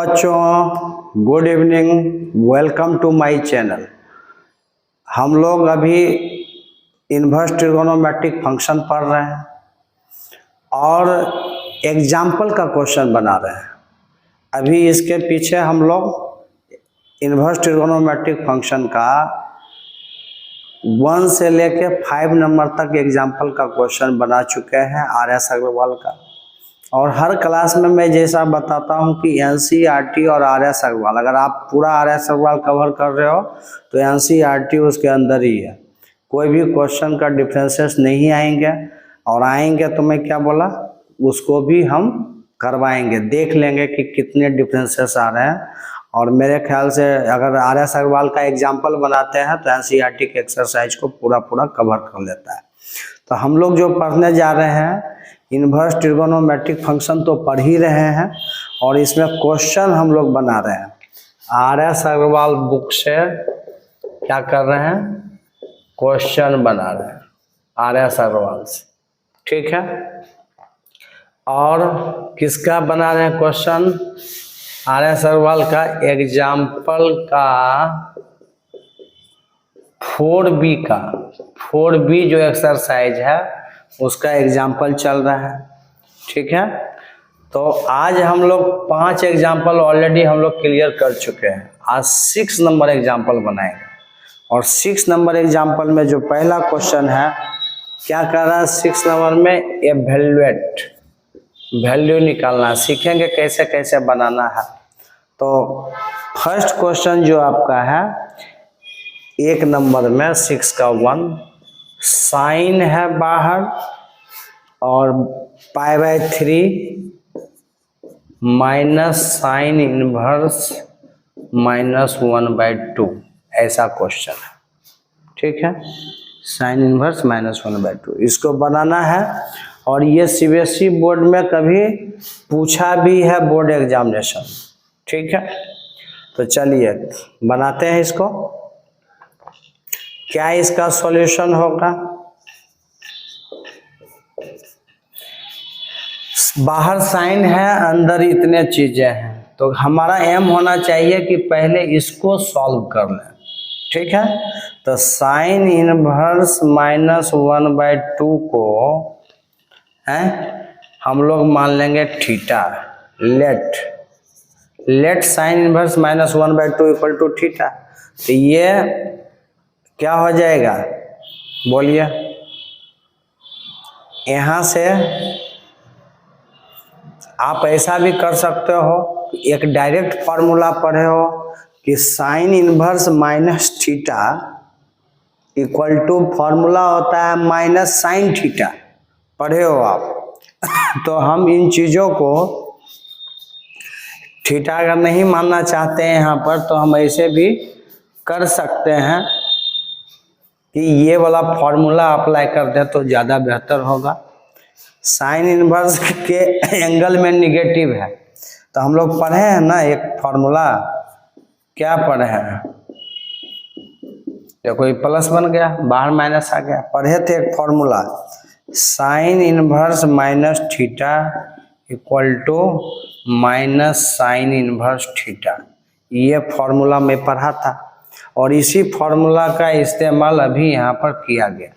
बच्चों, good evening, welcome to my channel. हम लोग अभी इन्वर्स ट्रिगोनोमेट्रिक फंक्शन पढ़ रहे हैं और एग्जाम्पल का क्वेश्चन बना रहे हैं। अभी इसके पीछे हम लोग इन्वर्स ट्रिगोनोमेट्रिक फंक्शन का 1 से लेके 5 नंबर तक एग्जाम्पल का क्वेश्चन बना चुके हैं आर.एस. अग्रवाल का। और हर क्लास में मैं जैसा बताता हूं कि एनसीईआरटी और आर.एस. अग्रवाल, अगर आप पूरा आर.एस. अग्रवाल कवर कर रहे हो तो एनसीईआरटी उसके अंदर ही है। कोई भी क्वेश्चन का डिफरेंसेस नहीं आएंगे, और आएंगे तो मैं क्या बोला, उसको भी हम करवाएंगे, देख लेंगे कि कितने डिफरेंसेस आ रहे हैं। और मेरे ख्याल से अगर आर.एस. अग्रवाल का एग्जाम्पल बनाते हैं तो एनसीईआरटी के एक्सरसाइज को पूरा कवर कर लेता है। तो हम लोग जो पढ़ने जा रहे हैं इन्वर्स ट्रिगोनोमेट्रिक फंक्शन तो पढ़ ही रहे हैं, और इसमें क्वेश्चन हम लोग बना रहे हैं। आर.एस. अग्रवाल बुक से क्या कर रहे हैं, क्वेश्चन बना रहे हैं आर.एस. अग्रवाल से, ठीक है। और किसका बना रहे हैं क्वेश्चन, आर.एस. अग्रवाल का एग्जाम्पल का 4B का 4B जो एक्सरसाइज है उसका एग्जाम्पल चल रहा है, ठीक है। तो आज हम लोग 5 एग्जाम्पल ऑलरेडी हम लोग क्लियर कर चुके हैं। आज 6 नंबर एग्जाम्पल बनाएंगे, और 6 नंबर एग्जाम्पल में जो पहला क्वेश्चन है क्या कर रहा है, 6 नंबर में एवेल्युएट, वैल्यू निकालना सीखेंगे कैसे कैसे बनाना है। तो फर्स्ट क्वेश्चन जो आपका है 1 नंबर में 6 का 1, साइन है बाहर और π/3 माइनस साइन इनवर्स -1/2, ऐसा क्वेश्चन है, ठीक है। साइन इनवर्स -1/2 इसको बनाना है, और ये सीबीएसई बोर्ड में कभी पूछा भी है बोर्ड एग्जामिनेशन, ठीक है। तो चलिए बनाते हैं इसको। क्या इसका सॉल्यूशन होगा, बाहर साइन है अंदर इतने चीजें हैं, तो हमारा एम होना चाहिए कि पहले इसको सॉल्व कर लें, ठीक है। तो साइन इनवर्स -1/2 को हम लोग मान लेंगे theta. Let sine inverse -1/2 equal to theta. तो ये क्या हो जाएगा, बोलिए। यहां से आप ऐसा भी कर सकते हो, एक डायरेक्ट फार्मूला पढ़े हो कि sine inverse minus theta equal to formula होता है माइनस साइन थीटा, पढ़े हो आप। तो हम इन चीज़ों को थीटा अगर नहीं मानना चाहते हैं यहाँ पर, तो हम ऐसे भी कर सकते हैं कि ये वाला फार्मूला अप्लाई कर दें तो ज़्यादा बेहतर होगा। साइन इनवर्स के एंगल में निगेटिव है, तो हम लोग पढ़े हैं ना एक फार्मूला, क्या पढ़े हैं, देखो ये प्लस बन गया, बाहर माइनस आ गया। पढ़े थे एक formula, sine inverse minus theta equal to minus sine inverse theta, ये फार्मूला मैं पढ़ा था, और इसी फार्मूला का इस्तेमाल अभी यहाँ पर किया गया,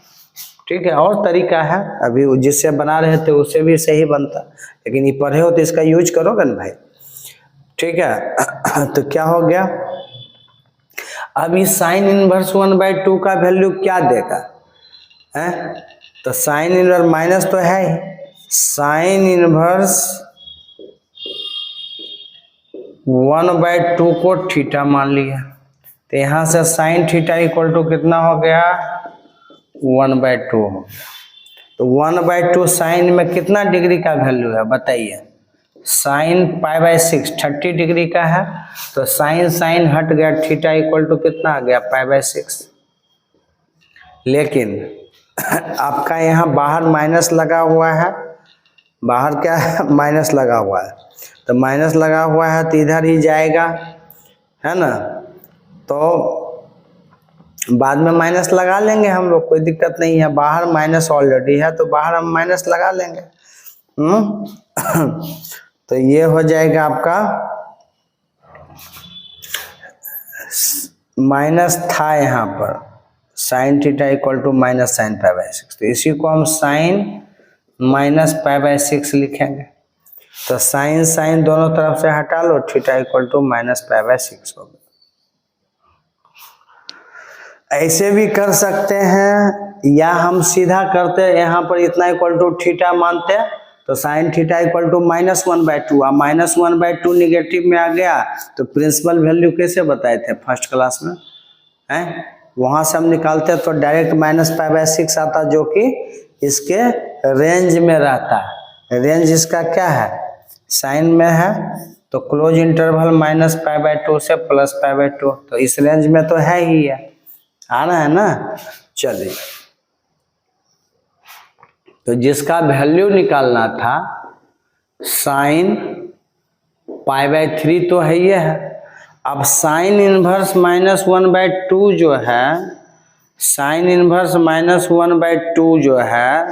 ठीक है। और तरीका है, अभी जिससे बना रहे थे उससे भी सही बनता, लेकिन ये पढ़े हो तो इसका यूज करोगे ना भाई, ठीक है। तो क्या हो गया, अब इस साइन इनवर्स 1/2 का वैल्यू क्या देगा, है तो साइन इनवर्स माइनस तो है ही, साइन इनवर्स 1/2 को थीटा मान लिया, तो यहाँ से साइन थीटा इक्वल टू कितना हो गया, 1/2 हो गया। तो 1/2 साइन में कितना डिग्री का वैल्यू है बताइए, साइन π/6 30 डिग्री का है, तो साइन हट गया, थीटा इक्वल टू कितना आ गया, π/6। लेकिन आपका यहाँ बाहर माइनस लगा हुआ है, बाहर क्या है, माइनस लगा हुआ है, तो माइनस लगा हुआ है तो इधर ही जाएगा, है ना। तो बाद में माइनस लगा लेंगे हम लोग, कोई दिक्कत नहीं है, बाहर माइनस ऑलरेडी है तो बाहर हम माइनस लगा लेंगे। तो ये हो जाएगा आपका माइनस था यहाँ पर sine theta equal to minus sine pi by 6, तो इसी को हम साइन माइनस पाई बाई 6 लिखेंगे। तो साइन साइन दोनों तरफ से हटा लो, theta equal to minus pi by 6 हो गया। ऐसे भी कर सकते हैं या हम सीधा करते हैं, यहाँ पर इतना इक्वल टू थीटा मानते हैं तो साइन थीटा इक्वल टू -1/2। अब -1/2 निगेटिव में आ गया तो प्रिंसिपल वैल्यू कैसे बताए थे फर्स्ट क्लास में हैं, वहां से हम निकालते तो डायरेक्ट माइनस पाई बाई 6 आता, जो कि इसके रेंज में रहता है। रेंज इसका क्या है, साइन में है तो close interval minus pi by 2 से प्लस पाई बाई 2, तो इस रेंज में तो है ही है, आ रहा है ना। चलिए, तो जिसका वैल्यू निकालना था साइन पाई बाई 3 तो है ये है। अब साइन इनवर्स -1/2 जो है, साइन इनवर्स -1/2 जो है,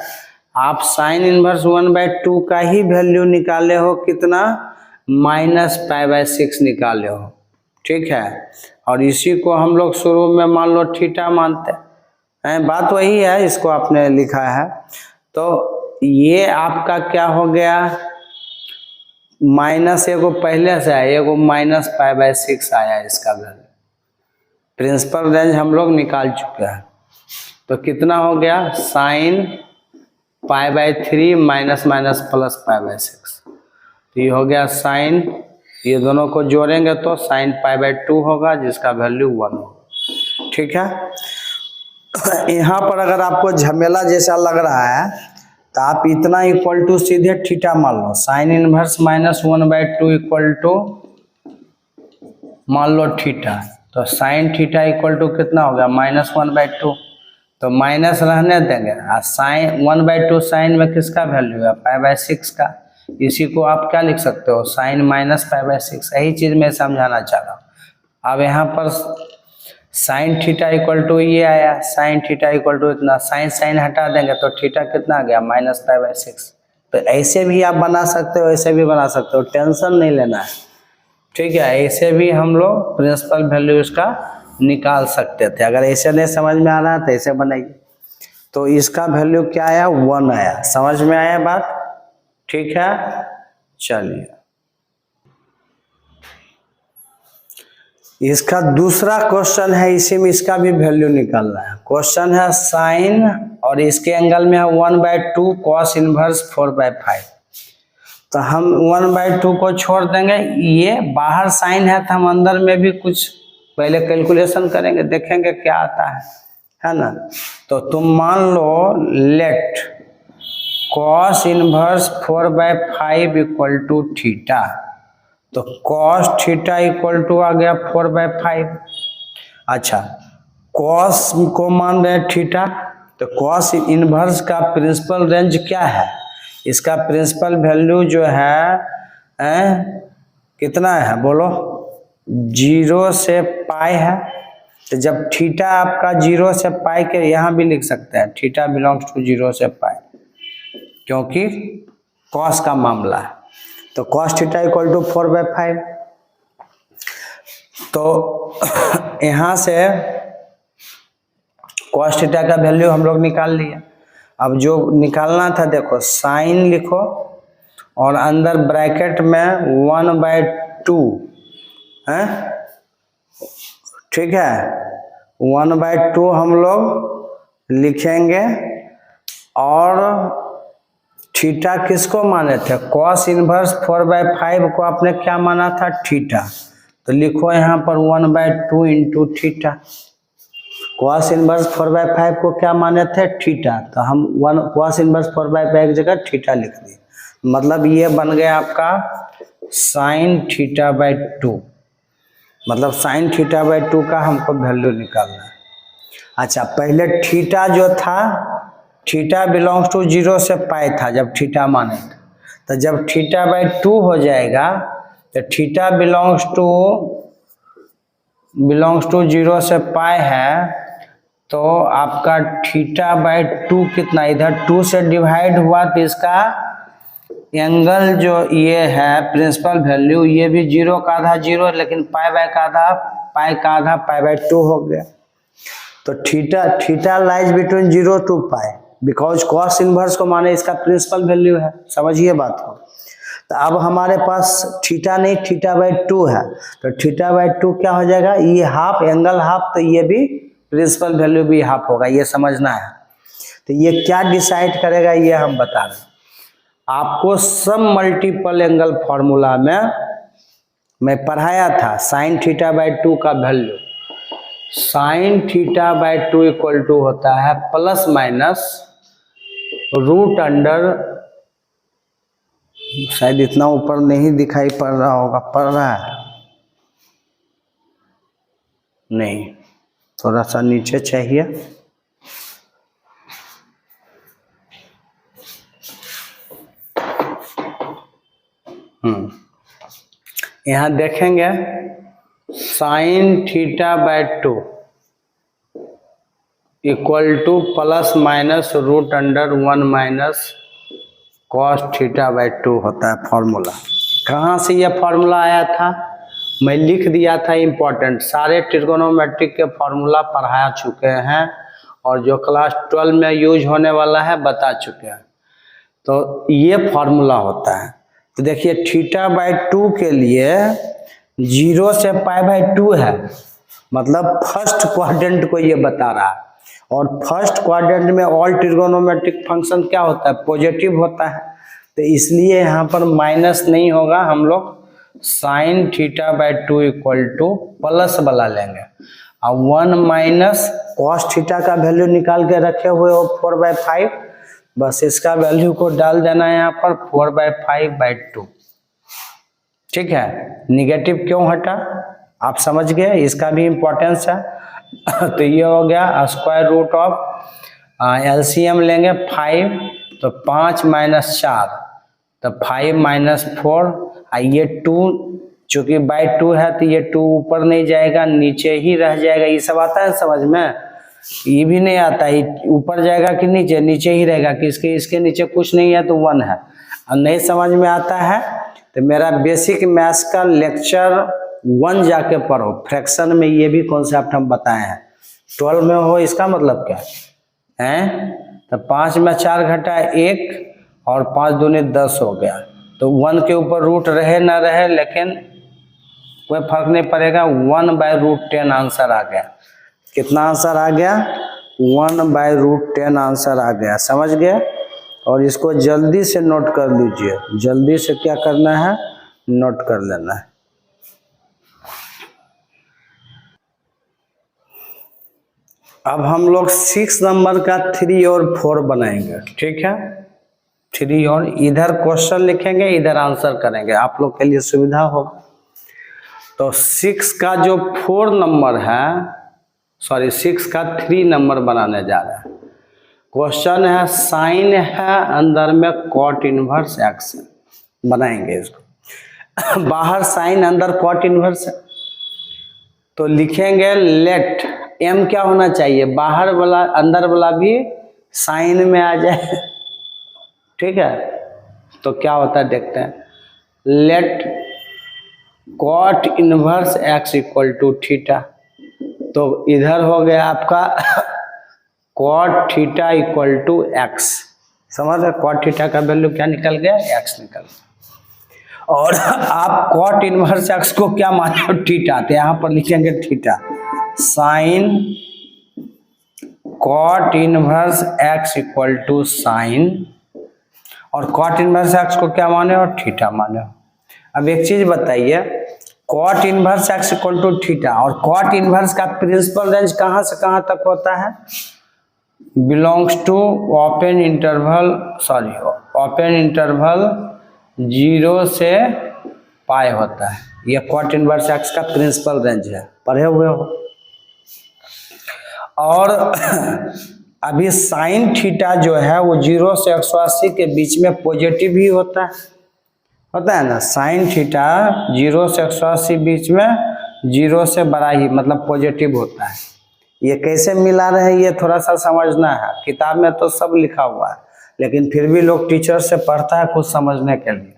आप साइन इनवर्स 1/2 का ही वैल्यू निकाले हो कितना, -पाई बाई 6 निकाले हो, ठीक है। और इसी को हम लोग शुरू में मान लो थीटा मानते हैं, बात वही है, इसको आपने लिखा है। तो ये आपका क्या हो गया, माइनस एगो पहले से है, एगो -पाई बाई 6 आया इसका वैल्यू। प्रिंसिपल रेंज हम लोग निकाल चुके हैं, तो कितना हो गया, sign pi by 3 minus minus plus pi by 6, तो ये हो गया साइन, ये दोनों को जोड़ेंगे तो साइन पाई बाई 2 होगा जिसका वैल्यू 1 होगा, ठीक है। यहाँ पर अगर आपको झमेला जैसा लग रहा है तो आप इतना इक्वल टू सीधे थीटा मान लो, साइन इनवर्स -1/2 इक्वल टू मान लो थीटा, तो साइन थीटा इक्वल टू कितना हो गया, -1/2, तो माइनस रहने देंगे। साइन 1/2 साइन में किसका वैल्यू है, पाई बाई 6 का, इसी को आप क्या लिख सकते हो, साइन माइनस पाई बाई 6, यही चीज मैं समझाना चाह रहा हूँ। अब यहाँ पर साइन थीटा इक्वल टू ये आया, साइन थीटा इक्वल टू इतना, साइन साइन हटा देंगे तो थीटा कितना आ गया, -पाई बाई 6। तो ऐसे भी आप बना सकते हो, ऐसे भी बना सकते हो, टेंशन नहीं लेना है, ठीक है। ऐसे भी हम लोग प्रिंसिपल वैल्यू इसका निकाल सकते थे, अगर ऐसे नहीं समझ में आ रहा तो ऐसे बनाइए। तो इसका वैल्यू क्या आया, 1 आया, समझ में आया बात, ठीक है। चलिए, इसका दूसरा क्वेश्चन है, इसी में इसका भी वैल्यू निकालना है। क्वेश्चन है साइन और इसके एंगल में है 1/2 कॉस इनवर्स 4/5, तो हम 1/2 को छोड़ देंगे, ये बाहर साइन है तो हम अंदर में भी कुछ पहले कैलकुलेशन करेंगे, देखेंगे क्या आता है ना। तो तुम मान लो let cos inverse 4/5 equal to theta, तो कॉस थीटा इक्वल टू आ गया 4/5। अच्छा, कॉस को मान रहे थीटा, तो कॉस इनवर्स का प्रिंसिपल रेंज क्या है, इसका प्रिंसिपल वैल्यू जो है कितना है बोलो, 0 से पाई है। तो जब थीटा आपका 0 से पाई के, यहाँ भी लिख सकते हैं थीटा बिलोंग्स टू 0 से पाई, क्योंकि कॉस का मामला है, तो कॉस थीटा इक्वल टू 4/5। तो यहाँ से कॉस थीटा का वैल्यू हम लोग निकाल लिया। अब जो निकालना था, देखो साइन लिखो और अंदर ब्रैकेट में 1/2 है, ठीक है, 1/2 हम लोग लिखेंगे। और थीटा किसको माने थे, कॉस इनवर्स 4/5 को आपने क्या माना था, थीटा, तो लिखो यहाँ पर 1/2 इंटू थीटा। कॉस इनवर्स 4/5 को क्या माने थे, थीटा, तो हम कॉस इनवर्स 4/5 की जगह थीटा लिख दिए, मतलब ये बन गया आपका साइन θ/2, मतलब साइन θ/2 का हमको वैल्यू निकालना है। अच्छा, पहले थीटा जो था, थीटा बिलोंग्स टू 0 से पाई था जब थीटा माने, तो जब θ/2 हो जाएगा तो थीटा बिलोंग्स टू 0 से पाई है, तो आपका θ/2 कितना, इधर 2 से डिवाइड हुआ तो इसका एंगल जो ये है प्रिंसिपल वैल्यू, ये भी 0 का आधा 0, लेकिन पाई बाय का आधा पाई का आधा π/2 हो गया। तो theta lies between 0 to pi, because cos inverse को माने इसका प्रिंसिपल वैल्यू है, समझिए बात को। तो अब हमारे पास थीटा नहीं θ/2 है, तो θ/2 क्या हो जाएगा, ये हाफ एंगल हाफ, तो ये भी प्रिंसिपल वैल्यू भी हाफ होगा, ये समझना है। तो ये क्या डिसाइड करेगा ये हम बता रहे हैं आपको। सम मल्टीपल एंगल फॉर्मूला में मैं पढ़ाया था साइन θ/2 का वैल्यू, साइन θ/2 इक्वल टू होता है प्लस माइनस रूट अंडर, शायद इतना ऊपर नहीं दिखाई पड़ रहा होगा, पड़ रहा है नहीं, थोड़ा सा नीचे चाहिए। यहाँ देखेंगे sine θ/2 equal to plus minus root under 1 minus cos θ/2 होता है फॉर्मूला। कहाँ से यह फॉर्मूला आया था, मैं लिख दिया था इम्पोर्टेंट, सारे ट्रिगोनोमेट्रिक के फॉर्मूला पढ़ा चुके हैं और जो क्लास 12 में यूज होने वाला है बता चुके हैं। तो ये फॉर्मूला होता है। तो देखिए θ/2 के लिए 0 से π/2 है, मतलब फर्स्ट क्वाड्रेंट को ये बता रहा है, और फर्स्ट क्वाड्रेंट में ऑल ट्रिगोनोमेट्रिक फंक्शन क्या होता है, पॉजिटिव होता है। तो इसलिए यहाँ पर माइनस नहीं होगा, हम लोग साइन θ/2 इक्वल टू प्लस वाला लेंगे, और 1 माइनस कॉस थीटा का वैल्यू निकाल के रखे हुए हो 4/5, बस इसका वैल्यू को डाल देना है यहाँ पर 4/5/2। ठीक है, निगेटिव क्यों हटा आप समझ गए, इसका भी इम्पोर्टेंस है। तो ये हो गया स्क्वायर रूट ऑफ एलसीएम लेंगे 5, तो 5 माइनस 4, तो 5 माइनस 4, ये 2 चूंकि बाई 2 है तो ये 2 ऊपर नहीं जाएगा, नीचे ही रह जाएगा। ये सब आता है समझ में, ये भी नहीं आता है, ऊपर जाएगा कि नीचे, नीचे ही रहेगा कि इसके नीचे कुछ नहीं है तो 1 है। और नहीं समझ में आता है तो मेरा बेसिक मैथ्स का लेक्चर 1 जाके पढ़ो, फ्रैक्शन में ये भी कॉन्सेप्ट हम बताए हैं। 12 में हो इसका मतलब क्या है, तो 5 में 4 घटा 1 और 5 दूनी 10 हो गया। तो 1 के ऊपर रूट रहे ना रहे लेकिन कोई फर्क नहीं पड़ेगा, 1/√10 आंसर आ गया। कितना आंसर आ गया, 1/√10 आंसर आ गया, समझ गए। और इसको जल्दी से नोट कर लीजिए, जल्दी से क्या करना है, नोट कर लेना है। अब हम लोग 6 नंबर का 3 और 4 बनाएंगे, ठीक है। 3 और इधर क्वेश्चन लिखेंगे, इधर आंसर करेंगे, आप लोग के लिए सुविधा होगा। तो 6 का जो 4 नंबर है, सॉरी 6 का 3 नंबर बनाने जा रहा है। क्वेश्चन है साइन है, अंदर में कॉट इनवर्स एक्स बनाएंगे इसको। बाहर साइन, अंदर कॉट इनवर्स है, तो लिखेंगे लेट एम क्या होना चाहिए, बाहर वाला अंदर वाला भी साइन में आ जाए, ठीक है। तो क्या होता है देखते हैं, let cot inverse x equal to theta. तो इधर हो गया आपका cot theta equal to x, समझ रहे, कॉट थीटा का वैल्यू क्या निकल गया, एक्स निकल गया। और आप कॉट इनवर्स एक्स को क्या माने हो, थीटा, तो यहाँ पर लिखेंगे theta, sine cot inverse x equal to sine, और कॉट इनवर्स एक्स को क्या माने हो, थीटा माने हो। अब एक चीज बताइए, cot inverse x equal to theta और कॉट इनवर्स का प्रिंसिपल रेंज कहाँ से कहाँ तक होता है, belongs to open interval, sorry open interval 0 से पाई होता है। यह कॉट इनवर्स एक्स का प्रिंसिपल रेंज है, पढ़े हुए हो। और अभी साइन थीटा जो है वो 0 से 180 के बीच में पॉजिटिव ही होता है ना। साइन थीटा 0 से 180 बीच में 0 से बड़ा ही मतलब पॉजिटिव होता है। ये कैसे मिला रहे, ये थोड़ा सा समझना है। किताब में तो सब लिखा हुआ है, लेकिन फिर भी लोग टीचर से पढ़ता है कुछ समझने के लिए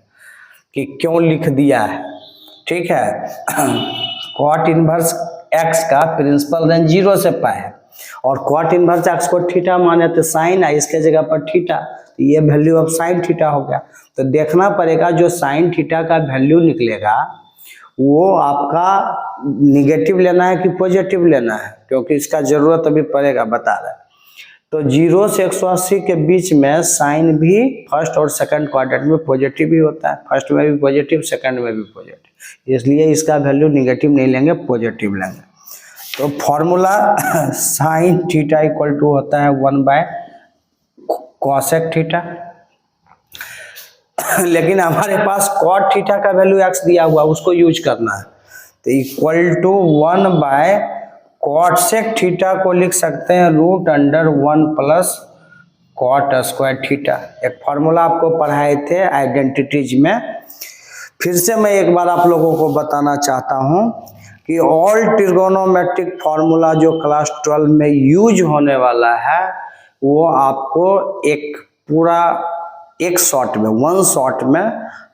कि क्यों लिख दिया है, ठीक है। कॉट इनवर्स एक्स का प्रिंसिपल रेंज 0 से पाई है और कॉट इनवर्स एक्स को थीटा माने तो साइन है, इसके जगह पर थीटा, तो ये वैल्यू अब साइन थीटा हो गया। तो देखना पड़ेगा जो साइन थीटा का वैल्यू निकलेगा वो आपका निगेटिव लेना है कि पॉजिटिव लेना है, क्योंकि इसका जरूरत अभी पड़ेगा, बता रहा है। तो 0 से 180 के बीच में साइन भी फर्स्ट और सेकंड क्वाड्रेंट में पॉजिटिव ही होता है, फर्स्ट में भी पॉजिटिव, सेकंड में भी पॉजिटिव, इसलिए इसका वैल्यू निगेटिव नहीं लेंगे, पॉजिटिव लेंगे। तो formula sine theta equal to होता है 1/cosec थीटा। लेकिन हमारे पास कॉट थीटा का वैल्यू एक्स दिया हुआ, उसको यूज करना है, तो इक्वल टू 1/cosec थीटा को लिख सकते हैं √1 प्लस कॉट स्क्वायर थीटा। एक फॉर्मूला आपको पढ़ाए थे आइडेंटिटीज में, फिर से मैं एक बार आप लोगों को बताना चाहता हूं कि ऑल ट्रिगोनोमेट्रिक फॉर्मूला जो क्लास 12 में यूज होने वाला है वो आपको एक शॉट में, वन शॉट में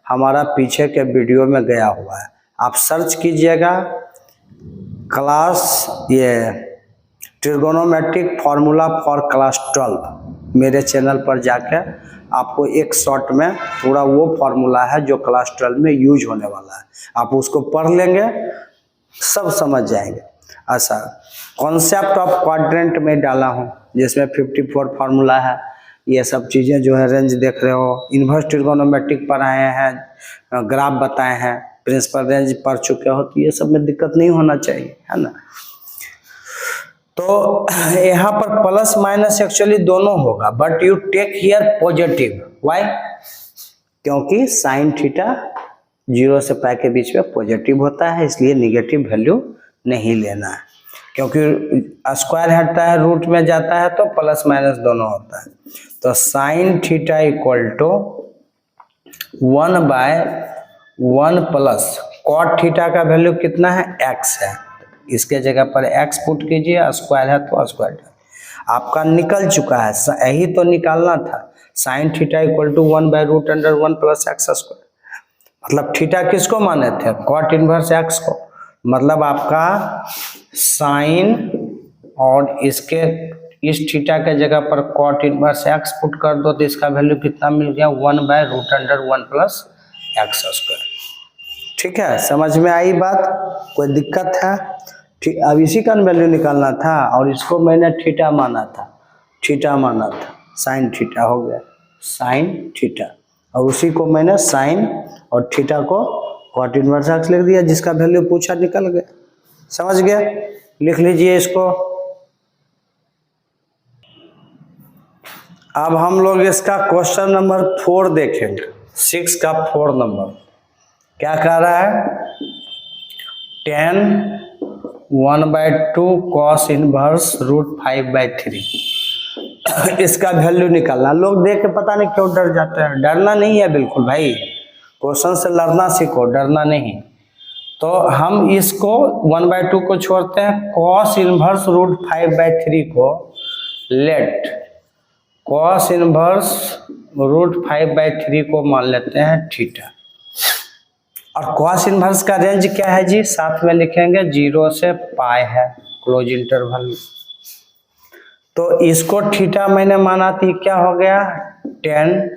हमारा पीछे के वीडियो में गया हुआ है। आप सर्च कीजिएगा class trigonometric formula for class 12, मेरे चैनल पर जाकर आपको एक शॉट में पूरा वो फॉर्मूला है जो क्लास 12 में यूज होने वाला है, आप उसको पढ़ लेंगे, सब समझ जाएंगे। अच्छा, कॉन्सेप्ट ऑफ क्वाड्रेंट में डाला हूँ जिसमें 54 फार्मूला है, ये सब चीज़ें जो है रेंज देख रहे हो, इन्वर्स ट्रिगोनोमेट्रिक पढ़ाए हैं, ग्राफ बताए हैं, प्रिंसिपल रेंज पढ़ चुके हो, तो ये सब में दिक्कत नहीं होना चाहिए, है ना। तो यहाँ पर प्लस माइनस एक्चुअली दोनों होगा, but you take here positive, why? क्योंकि साइन थीटा 0 से पाई के बीच में पॉजिटिव होता है, इसलिए निगेटिव वैल्यू नहीं लेना है, क्योंकि स्क्वायर हटता है, रूट में जाता है, तो प्लस माइनस दोनों होता है। तो sine theta equal to 1/1 plus cot theta का वैल्यू कितना है, एक्स है, इसके जगह पर एक्स पुट कीजिए, स्क्वायर है तो स्क्वायर आपका निकल चुका है, यही तो निकालना था। Sine theta equal to 1/√1 plus x square, मतलब थीटा किसको माने थे, कॉट इनवर्स एक्स को, मतलब आपका साइन और इसके इस थीटा के जगह पर कॉट इनवर्स एक्स पुट कर दो तो इसका वैल्यू कितना मिल गया, 1/√1 प्लस एक्स स्क्वायर। ठीक है, समझ में आई बात, कोई दिक्कत है? ठीक, अब इसी का वैल्यू निकालना था और इसको मैंने थीटा माना था, साइन थीटा हो गया, साइन थीटा, और उसी को मैंने साइन और थीटा को कॉट इनवर्स एक्स लिख दिया, जिसका वैल्यू पूछा निकल गया, समझ गया? लिख लीजिए इसको। अब हम लोग इसका क्वेश्चन नंबर 4 देखेंगे, 6 का 4 नंबर क्या कह रहा है, tan 1/2 cos इनवर्स √5/3 इसका वैल्यू निकालना। लोग देख के पता नहीं क्यों डर जाते हैं, डरना नहीं है बिल्कुल भाई, क्वेश्चन से लड़ना सीखो, डरना नहीं। तो हम इसको 1/2 को छोड़ते हैं, cos इनवर्स √5/3 को लेट cos इनवर्स √5/3 को मान लेते हैं थीटा, और cos इनवर्स का रेंज क्या है जी, साथ में लिखेंगे 0 से पाई है, क्लोज इंटरवल। तो इसको थीटा मैंने माना थी, क्या हो गया, tan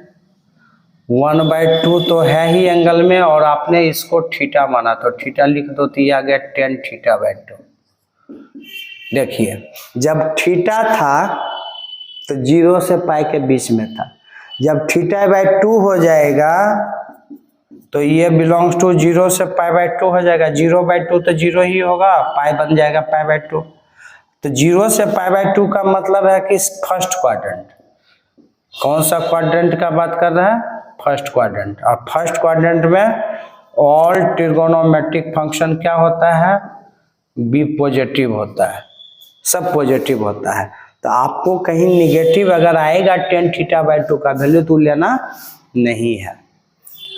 1/2 तो है ही एंगल में, और आपने इसको थीटा माना तो थीटा लिख दो, तो ये आ गया tan θ/2। देखिए जब थीटा था तो 0 से पाई के बीच में था, जब θ/2 हो जाएगा तो ये बिलोंग्स टू 0 से π/2 हो जाएगा, 0/2 तो 0 ही होगा, पाई बन जाएगा π/2। तो 0 से π/2 का मतलब है कि फर्स्ट क्वाड्रेंट, कौन सा क्वाड्रेंट का बात कर रहा है, फर्स्ट क्वाड्रेंट। और फर्स्ट क्वाड्रेंट में ऑल ट्रिगोनोमेट्रिक फंक्शन क्या होता है, बी पॉजिटिव होता है, सब पॉजिटिव होता है। तो आपको कहीं निगेटिव अगर आएगा tan θ/2 का वैल्यू तो लेना नहीं है।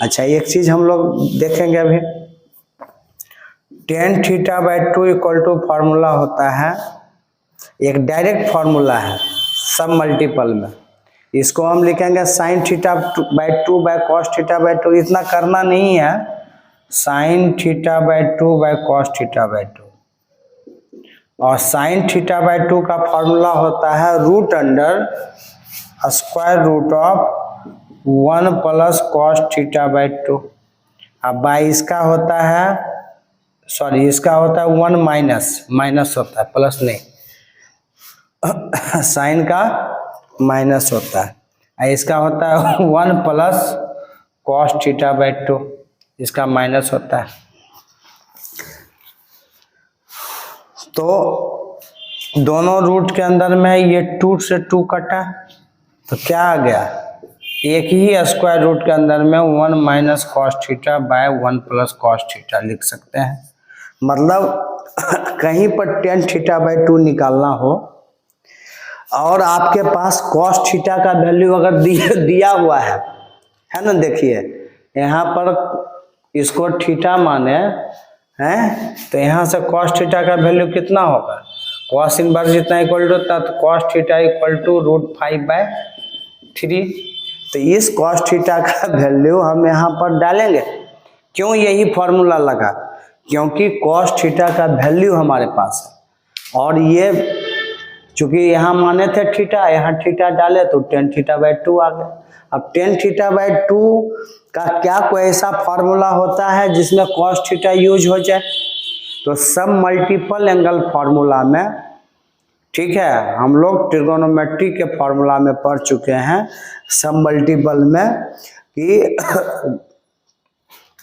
अच्छा, एक चीज हम लोग देखेंगे अभी, tan θ/2 इक्वल टू फार्मूला होता है, एक डायरेक्ट फार्मूला है सब मल्टीपल में, इसको हम लिखेंगे sin θ/2 cos θ/2, इतना करना नहीं है, sine theta by 2 by cos theta by 2, और साइन थीटा बाई 2 का फॉर्मूला होता है root under square root of 1 plus cos theta by 2। अब बाई इसका होता है, सॉरी इसका होता है 1 माइनस होता है, प्लस नहीं, साइन का माइनस होता है, इसका होता है 1 प्लस कॉस थीटा बाई 2, इसका माइनस होता है। तो दोनों रूट के अंदर में ये 2 से 2 कटा, तो क्या आ गया, एक ही स्क्वायर रूट के अंदर में 1 minus cos theta by 1 plus cos theta लिख सकते हैं। मतलब कहीं पर टेन थीटा बाई 2 निकालना हो और आपके पास कॉस थीटा का वैल्यू अगर दिया हुआ है ना, देखिए यहाँ पर इसको थीटा माने हैं, तो यहाँ से कॉस थीटा का वैल्यू कितना होगा, कॉस इनवर्स जितना इक्वल टू होता, तो कॉस थीटा इक्वल टू √5/3। तो इस कॉस थीटा का वैल्यू हम यहाँ पर डालेंगे। क्यों यही फॉर्मूला लगा, क्योंकि कॉस थीटा का वैल्यू हमारे पास है, और ये चूंकि यहाँ माने थे थीटा, यहाँ थीटा डाले तो टेन थीटा बाई 2 आ गया। अब टेन थीटा बाई 2 का क्या कोई ऐसा फॉर्मूला होता है जिसमें कॉस थीटा यूज हो जाए, तो सब मल्टीपल एंगल फॉर्मूला में, ठीक है, हम लोग ट्रिगोनोमेट्री के फॉर्मूला में पढ़ चुके हैं सब मल्टीपल में कि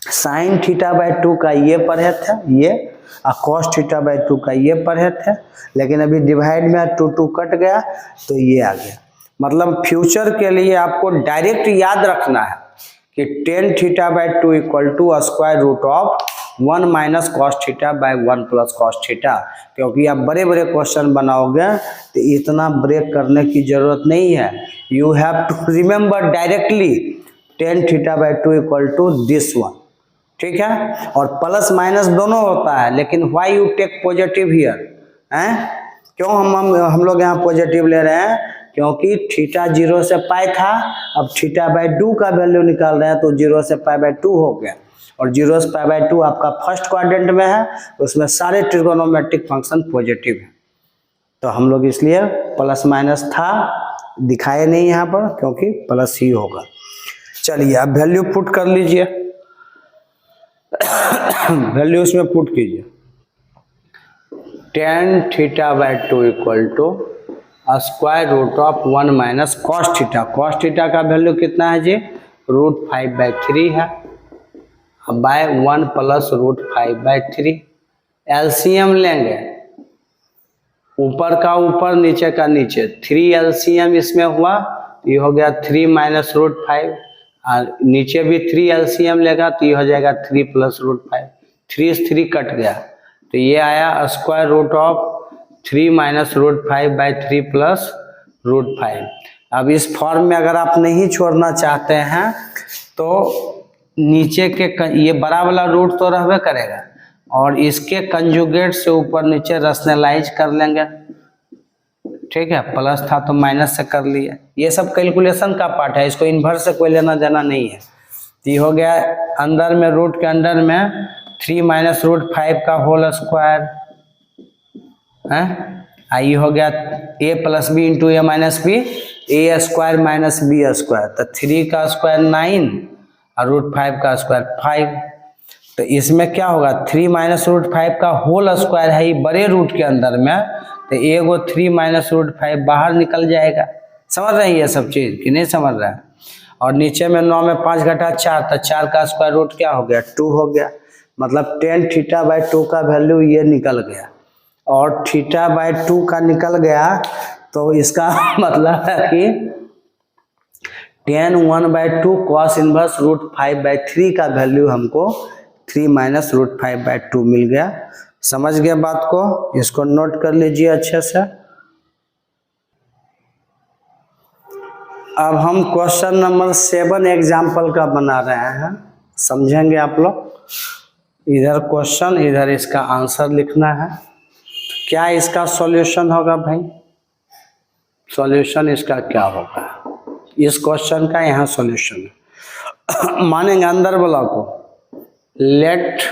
साइन थीटा बाई 2 का ये पढ़े थे, ये और कॉस थीटा बाई 2 का ये पढ़े थे, लेकिन अभी डिवाइड में 2 कट गया तो ये आ गया। मतलब फ्यूचर के लिए आपको डायरेक्ट याद रखना है कि tan theta by 2 equal to square root of 1 minus cos theta by 1 plus cos theta. क्योंकि आप बड़े बड़े क्वेश्चन बनाओगे तो इतना ब्रेक करने की जरूरत नहीं है, you have to remember directly tan theta by 2 equal to this one, ठीक है। और प्लस माइनस दोनों होता है, लेकिन why you take positive here, हैं, क्यों हम लोग यहाँ पॉजिटिव ले रहे हैं, क्योंकि थीटा 0 से पाई था, अब थीटा बाई 2 का वैल्यू निकाल रहे हैं तो 0 से पाई बाई 2 हो गया, और 0 से पाई बाई 2 आपका फर्स्ट क्वाड्रेंट में है, उसमें सारे ट्रिगोनोमेट्रिक फंक्शन पॉजिटिव है, तो हम लोग इसलिए प्लस माइनस था दिखाए नहीं यहाँ पर, क्योंकि प्लस ही होगा। चलिए अब वैल्यू पुट कर लीजिए, वैल्यू इसमें पुट कीजिए, tan theta by 2 equal to square root of 1 minus cos theta. Cos theta का वैल्यू कितना है जी, √5/3 है, बाय 1 प्लस √5/3। एलसीएम लेंगे, ऊपर का ऊपर नीचे का नीचे, 3 एलसीएम इसमें हुआ, ये हो गया 3 माइनस √5, और नीचे भी 3 एलसीएम लेगा तो ये हो जाएगा 3 प्लस √5, 3 से 3 कट गया, तो ये आया square root of 3 minus √5/3 plus √5। अब इस फॉर्म में अगर आप नहीं छोड़ना चाहते हैं तो नीचे के ये बड़ा वाला रूट तो रहबे करेगा, और इसके कंजुगेट से ऊपर नीचे रैशनलाइज कर लेंगे, ठीक है, प्लस था तो माइनस से कर लिए, ये सब कैलकुलेशन का पार्ट है, इसको इन्वर्स से कोई लेना देना नहीं है। तो ये हो गया अंदर में, रूट के अंदर में 3 माइनस √5 का होल स्क्वायर है, आई हो गया a plus b into a minus b, a square minus b square, तो 3 का स्क्वायर 9 और √5 का स्क्वायर 5। तो इसमें क्या होगा, 3 माइनस √5 का होल स्क्वायर है ये बड़े रूट के अंदर में, तो एगो 3 माइनस √5 बाहर निकल जाएगा। समझ रहे हैं ये सब चीज कि नहीं समझ रहे हैं। और नीचे में 9 में 5 घटा 4, तो 4 का स्क्वायर रूट क्या हो गया, 2 हो गया। मतलब टेन थीटा बाई 2 का वैल्यू ये निकल गया, और थीटा बाई 2 का निकल गया, तो इसका मतलब है कि tan 1/2 कॉस इनवर्स √5/3 का वैल्यू हमको 3 माइनस √5/2 मिल गया। समझ गए बात को, इसको नोट कर लीजिए अच्छे से। अब हम क्वेश्चन नंबर 7 एग्जाम्पल का बना रहे हैं, समझेंगे आप लोग। इधर क्वेश्चन, इधर इसका आंसर लिखना है। क्या इसका सॉल्यूशन होगा भाई, सॉल्यूशन इसका क्या होगा, इस क्वेश्चन का यहाँ सॉल्यूशन है। मानेंगे अंदर वाला को, let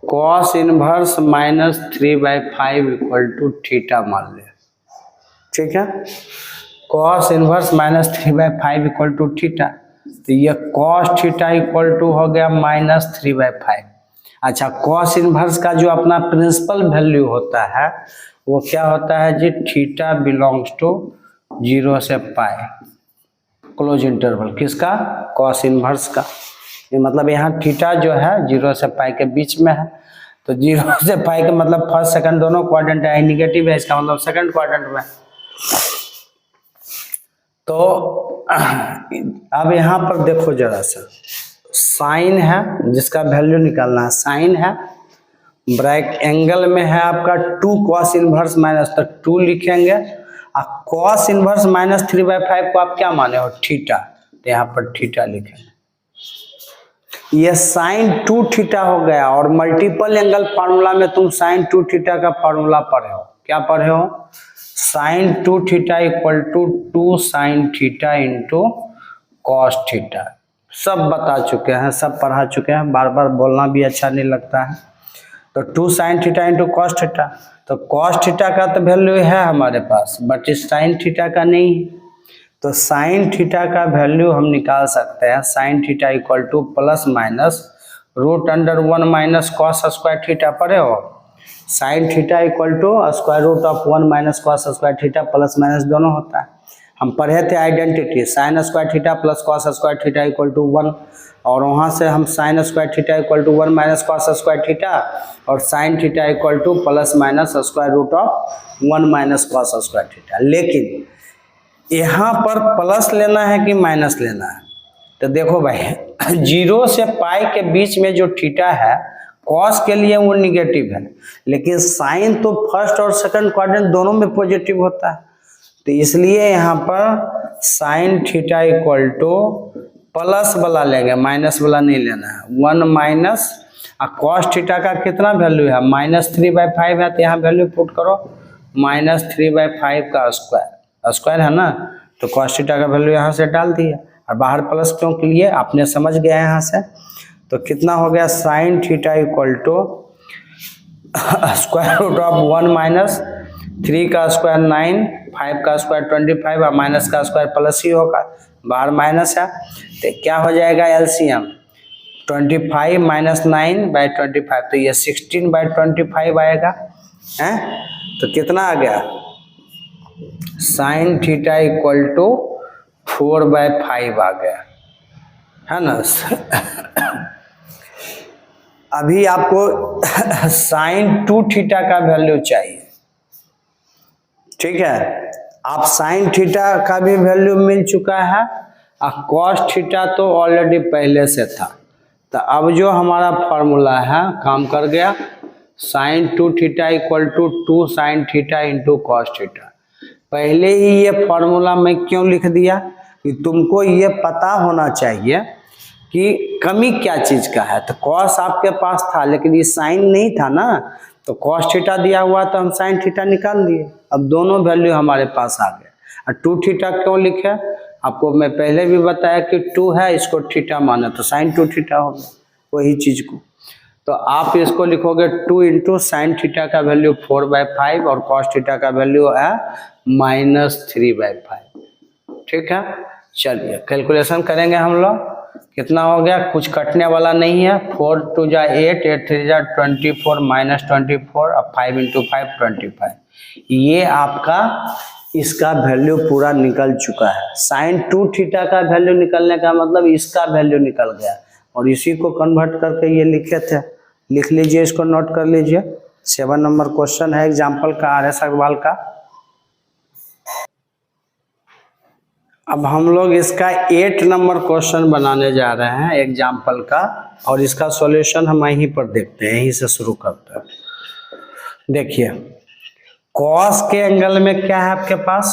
cos inverse minus 3/5 equal to theta मान ले। ठीक है, cos inverse minus 3/5 equal to theta, तो ये कॉस थीटा इक्वल टू हो गया माइनस 3/5। अच्छा, कॉस इनवर्स का जो अपना प्रिंसिपल वैल्यू होता है वो क्या होता है जी, थीटा बिलोंग्स टू 0 से पाई, क्लोज इंटरवल किसका, कॉस इनवर्स का। ये मतलब यहाँ थीटा जो है 0 से पाई के बीच में है, तो 0 से पाई का मतलब फर्स्ट सेकंड दोनों क्वाड्रेंट है, निगेटिव है, इसका मतलब सेकंड क्वाड्रेंट में। तो अब यहाँ पर देखो जरा सा, साइन है जिसका वैल्यू निकालना है, साइन है, ब्रैकेट एंगल में है आपका 2 कॉस इनवर्स माइनस, तो 2 लिखेंगे, और कॉस इनवर्स माइनस 3/5 को आप क्या माने हो, थीटा, तो यहाँ पर थीटा लिखेंगे। ये साइन 2 थीटा हो गया, और मल्टीपल एंगल फार्मूला में तुम साइन 2 थीटा का फार्मूला पढ़े हो, क्या पढ़े हो, sine 2 theta equal to 2 sine theta into cos theta, सब बता चुके हैं, सब पढ़ा चुके हैं, बार बार बोलना भी अच्छा नहीं लगता है। तो 2 sine theta into cos theta, तो कॉस थीटा का तो वैल्यू है हमारे पास, बट इस साइन थीटा का नहीं है, तो साइन थीटा का वैल्यू हम निकाल सकते हैं, sine theta equal to plus minus √1 minus cos square theta, पढ़े हो, sine theta equal to √1 minus cos square theta, plus minus दोनों होता है। हम पढ़े थे identity, sine square theta plus cos square theta equal to 1, और वहाँ से हम sine square theta equal to 1 minus cos square theta, और sine theta equal to plus minus √1 minus cos square theta. लेकिन यहाँ पर प्लस लेना है कि माइनस लेना है, तो देखो भाई 0 से पाई के बीच में जो थीटा है कॉस के लिए वो निगेटिव है, लेकिन साइन तो फर्स्ट और सेकंड क्वाड्रेंट दोनों में पॉजिटिव होता है, तो इसलिए यहाँ पर sine theta equal to plus वाला लेंगे, माइनस वाला नहीं लेना है, 1 माइनस, और कॉस थीटा का कितना वैल्यू है, -3/5 है, तो यहाँ वैल्यू पुट करो -3/5 का स्क्वायर है ना, तो कॉस थीटा का वैल्यू यहाँ से डाल दिया, और बाहर प्लस क्यों के लिए आपने समझ गया यहाँ से, तो कितना हो गया, sine theta equal to √1 minus 3 का स्क्वायर 9, 5 का स्क्वायर 25, और माइनस का स्क्वायर प्लस ही होगा, बाहर माइनस है, तो क्या हो जाएगा एलसीएम, 25 माइनस 9/25, तो ये 16/25 आएगा, हैं, तो कितना आ गया, साइन थीटा इक्वल टू 4/5 आ गया, है ना। अभी आपको साइन 2 थीटा का वैल्यू चाहिए, ठीक है, आप साइन थीटा का भी वैल्यू मिल चुका है, और कॉस थीटा तो ऑलरेडी पहले से था, तो अब जो हमारा फार्मूला है काम कर गया, sine 2 theta equal to 2 sine theta into cos theta. पहले ही ये फार्मूला मैं क्यों लिख दिया कि तुमको ये पता होना चाहिए कि कमी क्या चीज़ का है, तो कॉस आपके पास था लेकिन ये साइन नहीं था ना, तो कॉस थीटा दिया हुआ तो हम साइन थीटा निकाल लिए, अब दोनों वैल्यू हमारे पास आ गए। और 2 थीटा क्यों लिखे, आपको मैं पहले भी बताया कि 2 है, इसको थीटा माना तो साइन 2 थीटा होगा, वही चीज़ को, तो आप इसको लिखोगे 2 इंटू साइन थीटा का वैल्यू 4/5 और कॉस थीटा का वैल्यू है -3/5, ठीक है। चलिए कैलकुलेशन करेंगे हम लोग, कितना हो गया, कुछ कटने वाला नहीं है, 4 2 जा 8, 8 3 जा 24, -24, और 5 इंटू 5 25, ये आपका इसका वैल्यू पूरा निकल चुका है। साइन 2 थीटा का वैल्यू निकलने का मतलब इसका वैल्यू निकल गया, और इसी को कन्वर्ट करके ये लिखे थे, लिख लीजिए, इसको नोट कर लीजिए। 7 नंबर क्वेश्चन है एग्जाम्पल का, RS अग्रवाल का। अब हम लोग इसका 8 नंबर क्वेश्चन बनाने जा रहे हैं एग्जाम्पल का, और इसका सॉल्यूशन हम यहीं पर देखते हैं, यहीं से शुरू करते हैं। देखिए कॉस के एंगल में क्या है आपके पास,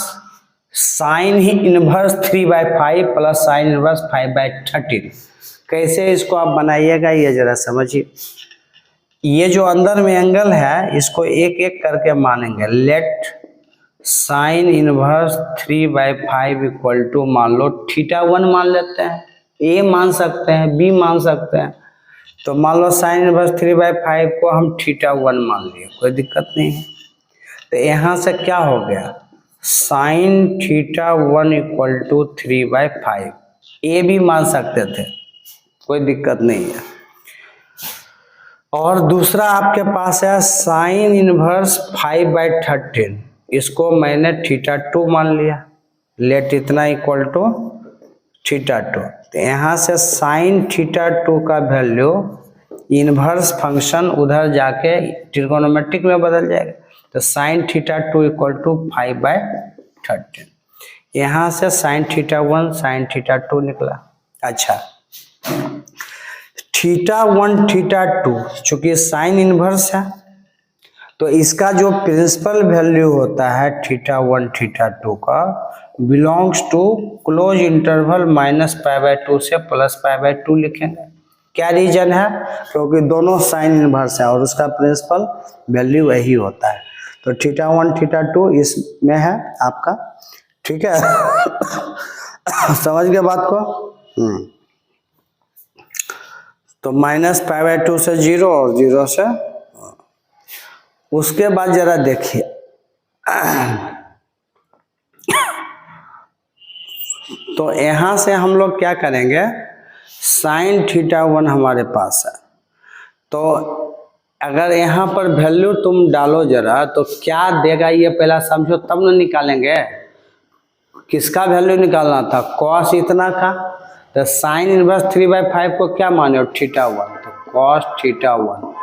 साइन ही इनवर्स 3/5 प्लस साइन इनवर्स 5/13। कैसे इसको आप बनाइएगा ये जरा समझिए। ये जो अंदर में एंगल है इसको एक एक करके मानेंगे। Let sine inverse 3/5 equal to मान लो θ1 मान लेते हैं, A मान सकते हैं, B मान सकते हैं, तो मान लो साइन इनवर्स 3/5 को हम θ1 मान लिए, कोई दिक्कत नहीं है। तो यहाँ से क्या हो गया, साइन θ1 इक्वल टू 3/5, ये भी मान सकते थे, कोई दिक्कत नहीं है। और दूसरा आपके पास है साइन इनवर्स 5/13, इसको मैंने θ2 मान लिया, लेट इतना इक्वल टू θ2। तो यहाँ से साइन θ2 का वैल्यू इनवर्स फंक्शन उधर जाके ट्रिगोनोमेट्रिक में बदल जाएगा, तो साइन θ2 इक्वल टू 5/13। यहाँ से साइन θ1 साइन θ2 निकला। अच्छा, θ1 θ2 चूंकि साइन इनवर्स है, तो इसका जो प्रिंसिपल वैल्यू होता है θ1 θ2 का बिलोंग्स टू क्लोज इंटरवल -π/2 से +π/2 लिखेंगे। क्या रीजन है, क्योंकि दोनों साइन इनवर्स है और उसका प्रिंसिपल वैल्यू वही होता है। तो θ1 θ2 इसमें है आपका, ठीक है। समझ गए बात को। तो -π/2 से 0 और 0 से, उसके बाद जरा देखिए, तो यहाँ से हम लोग क्या करेंगे, साइन θ1 हमारे पास है, तो अगर यहाँ पर वैल्यू तुम डालो जरा तो क्या देगा ये पहला समझो, तब न निकालेंगे। किसका वैल्यू निकालना था, कॉस इतना का, तो साइन इनवर्स 3/5 को क्या माने हो, θ1, तो कॉस θ1,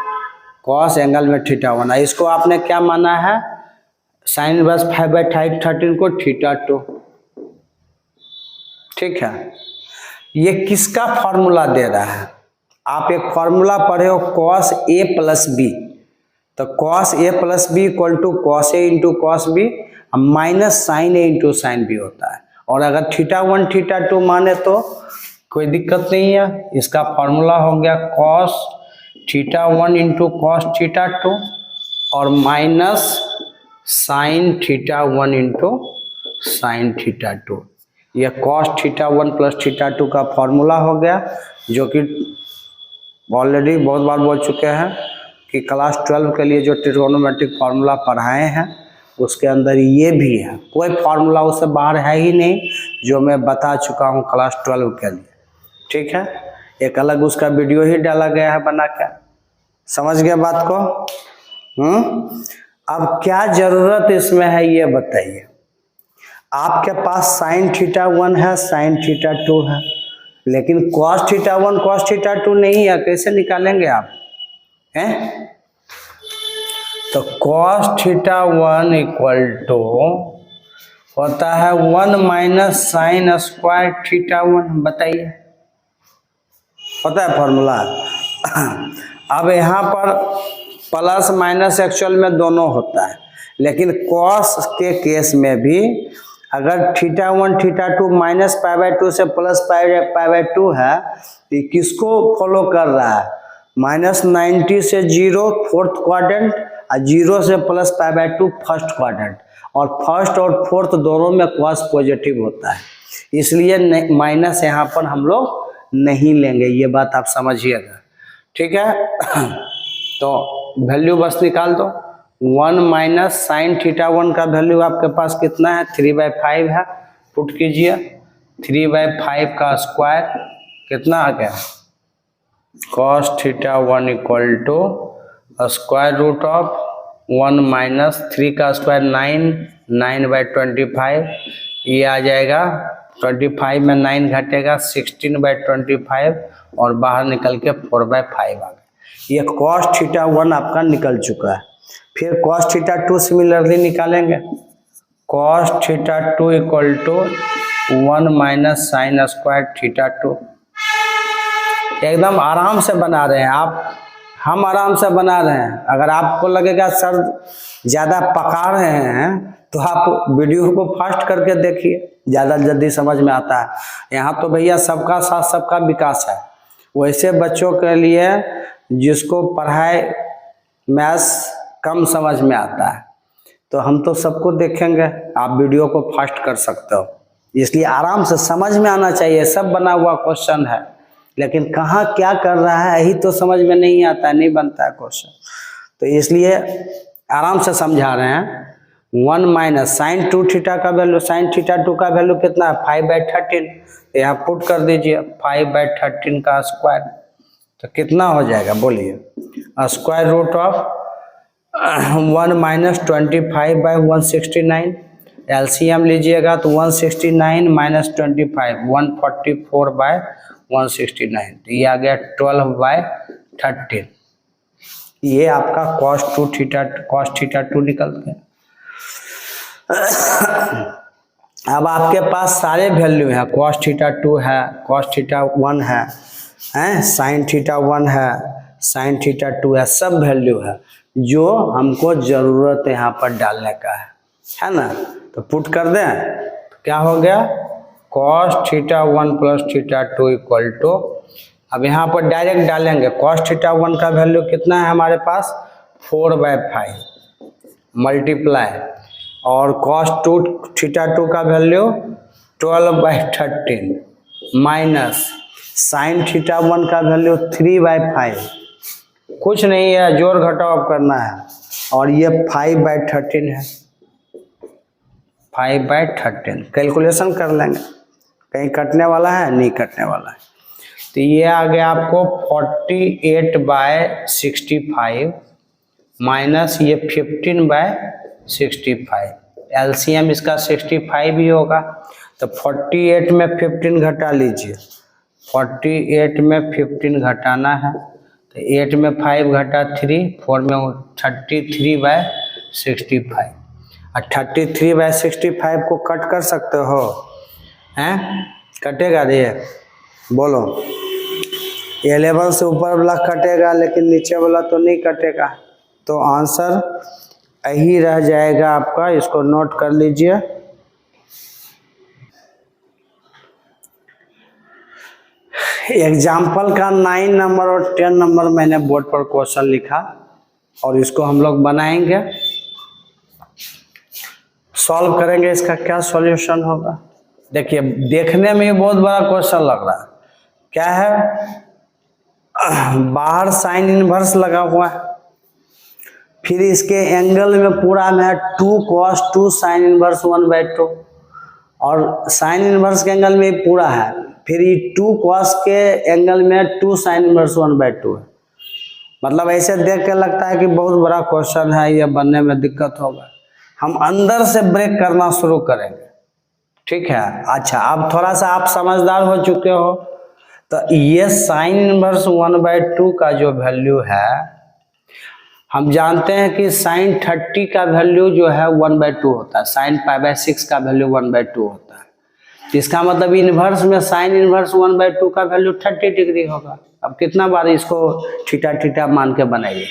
कॉस एंगल में θ1, इसको आपने क्या माना है, साइन इनवर्स 5/13 को θ2, ठीक है। ये किसका फॉर्मूला दे रहा है, आप एक फॉर्मूला पढ़े हो cos a प्लस बी, तो cos a plus b equal to cos a into cos b minus sine a into sine b होता है। और अगर θ1 θ2 माने तो कोई दिक्कत नहीं है, इसका फॉर्मूला हो गया cos θ1 इंटू cos θ2 और माइनस साइन θ1 इंटू साइन θ2। यह cos θ1 प्लस θ2 का फॉर्मूला हो गया, जो कि ऑलरेडी बहुत बार बोल चुके हैं कि क्लास 12 के लिए जो ट्रिगोनोमेट्रिक फार्मूला पढ़ाए हैं उसके अंदर ये भी है, कोई फार्मूला उससे बाहर है ही नहीं, जो मैं बता चुका हूँ क्लास 12 के लिए, ठीक है। एक अलग उसका वीडियो ही डाला गया है बना के, समझ गए बात को। अब क्या जरूरत इसमें है ये बताइए। आपके पास साइन θ1 है, साइन θ2 है, लेकिन cos θ1 cos θ2 नहीं है, कैसे निकालेंगे आप हैं? तो cos θ1 इक्वल टू होता है 1 माइनस साइन स्क्वायर θ1, बताइए, पता है फॉर्मूला। अब यहाँ पर प्लस माइनस एक्चुअल में दोनों होता है, लेकिन cos के केस में भी अगर θ1 θ2 -π/2 से +π/2 है, तो किसको फॉलो कर रहा है, -90 से 0 फोर्थ क्वाड्रेंट और 0 से +π/2 फर्स्ट क्वाड्रेंट, और फर्स्ट और फोर्थ दोनों में cos पॉजिटिव होता है, इसलिए माइनस यहाँ पर हम लोग नहीं लेंगे, ये बात आप समझिएगा, ठीक है। तो वैल्यू बस निकाल दो, 1 माइनस साइन θ1 का वैल्यू आपके पास कितना है, 3/5 है, पुट कीजिए, 3/5 का स्क्वायर कितना आ गया, cos θ1 equal to square root of 1 minus 3 का स्क्वायर 9/25, ये आ जाएगा 25 में 9 घटेगा 16/25 और बाहर निकल के 4/5 आ गया। ये cos θ1 आपका निकल चुका है। फिर cos θ2 सिमिलरली निकालेंगे, cos θ2 equal to 1 minus sine square θ2। एकदम आराम से बना रहे हैं आप, हम आराम से बना रहे हैं। अगर आपको लगेगा सर ज़्यादा पका रहे हैं तो आप वीडियो को फास्ट करके देखिए, ज़्यादा जल्दी समझ में आता है। यहाँ तो भैया सबका साथ सबका विकास है। वैसे बच्चों के लिए जिसको पढ़ाई मैथ्स कम समझ में आता है, तो हम तो सबको देखेंगे, आप वीडियो को फास्ट कर सकते हो, इसलिए आराम से समझ में आना चाहिए। सब बना हुआ क्वेश्चन है, लेकिन कहाँ क्या कर रहा है यही तो समझ में नहीं आता, नहीं बनता है क्वेश्चन। तो इसलिए आराम से समझा रहे हैं। 1 माइनस साइन 2 थीटा का वैल्यू, साइन थीटा 2 का वैल्यू कितना है 5/13। यहाँ पुट कर दीजिए 5/13 का स्क्वायर, तो कितना हो जाएगा बोलिए, square root of 1 minus 25/169। LCM लीजिएगा तो 169 माइनस 25 144/169, तो ये आ गया 12/13। ये आपका cos 2 निकल गया। अब आपके पास सारे वैल्यू हैं, cos थीटा 2 है, cos थीटा 1 है, साइन थीटा 1 है, साइन थीटा 2 है, सब वैल्यू है जो हमको जरूरत है यहाँ पर डालने का है ना। तो पुट कर दें तो क्या हो गया, cos theta 1 plus theta 2 equal to, अब यहाँ पर डायरेक्ट डालेंगे cos थीटा 1 का वैल्यू कितना है हमारे पास 4/5 मल्टीप्लाई, और cos थीटा 2 का वैल्यू 12/13 माइनस साइन थीटा 1 का वैल्यू 3/5, कुछ नहीं है, जोड़ घटाव करना है, और ये 5/13 है, 5/13 कैलकुलेशन कर लेंगे, कहीं कटने वाला है नहीं कटने वाला है। तो ये आ गया आपको 48/65 माइनस ये 15/65, एलसीएम इसका 65 ही होगा, तो 48 में 15 घटा लीजिए, 48 में 15 घटाना है, तो 8 में 5 घटा 3, 4 में 33/65, और 33/65 को कट कर सकते हो हैं, कटेगा रे बोलो, 11 से ऊपर वाला कटेगा लेकिन नीचे वाला तो नहीं कटेगा, तो आंसर यही रह जाएगा आपका, इसको नोट कर लीजिए। एग्जाम्पल का 9 नंबर और 10 नंबर मैंने बोर्ड पर क्वेश्चन लिखा और इसको हम लोग बनाएंगे, सॉल्व करेंगे, इसका क्या सॉल्यूशन होगा। देखिए देखने में बहुत बड़ा क्वेश्चन लग रहा है, क्या है, बाहर साइन इनवर्स लगा हुआ है, फिर इसके एंगल में पूरा में 2 cos 2 साइन इनवर्स 1/2, और साइन इनवर्स के एंगल में पूरा है, फिर ये 2 cos के एंगल में 2 साइन इनवर्स 1/2 है। मतलब ऐसे देख के लगता है कि बहुत बड़ा क्वेश्चन है, ये बनने में दिक्कत होगा। हम अंदर से ब्रेक करना शुरू करेंगे, ठीक है। अच्छा अब थोड़ा सा आप समझदार हो चुके हो, तो ये साइन इनवर्स 1/2 का जो वैल्यू है, हम जानते हैं कि साइन 30 का वैल्यू जो है 1/2 होता है, साइन π/6 का वैल्यू 1/2 होता है, तो इसका मतलब इनवर्स में साइन इनवर्स 1/2 का वैल्यू 30 डिग्री होगा। अब कितना बार इसको थीटा थीटा मान के बनाइए,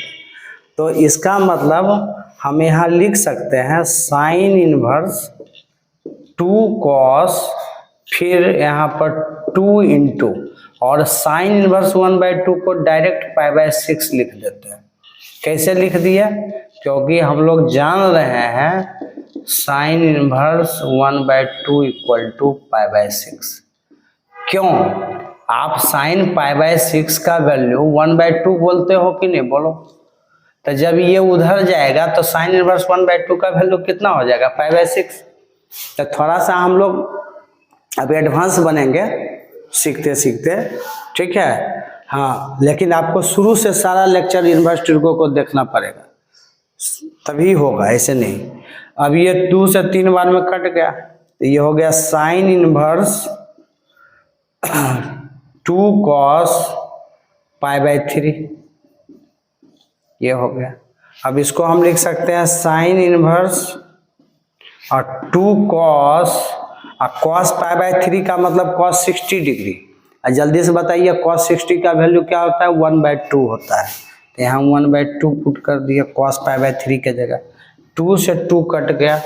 तो इसका मतलब हम यहाँ लिख सकते हैं साइन इनवर्स 2 cos, फिर यहाँ पर 2 इंटू, और साइन इनवर्स 1/2 को डायरेक्ट π/6 लिख देते हैं। कैसे लिख दिया, क्योंकि हम लोग जान रहे हैं साइन इनवर्स 1/2 इक्वल टू π/6। क्यों, आप साइन π/6 का वैल्यू 1/2 बोलते हो कि नहीं, बोलो। तो जब ये उधर जाएगा तो साइन इनवर्स 1/2 का वैल्यू कितना हो जाएगा π/6। तो थोड़ा सा हम लोग अब एडवांस बनेंगे सीखते सीखते, ठीक है। हाँ, लेकिन आपको शुरू से सारा लेक्चर इनवर्स ट्रिगो को देखना पड़ेगा, तभी होगा, ऐसे नहीं। अब ये 2 से 3 बार में कट गया, तो ये हो गया साइन इनवर्स 2 cos π/3, ये हो गया। अब इसको हम लिख सकते हैं साइन इनवर्स और 2 cos, और cos π/3 का मतलब cos 60 डिग्री। जल्दी से बताइए cos 60 का वैल्यू क्या होता है, 1/2 होता है, तो यहाँ 1/2 पुट कर दिया cos π/3 के जगह, 2 से 2 कट गया,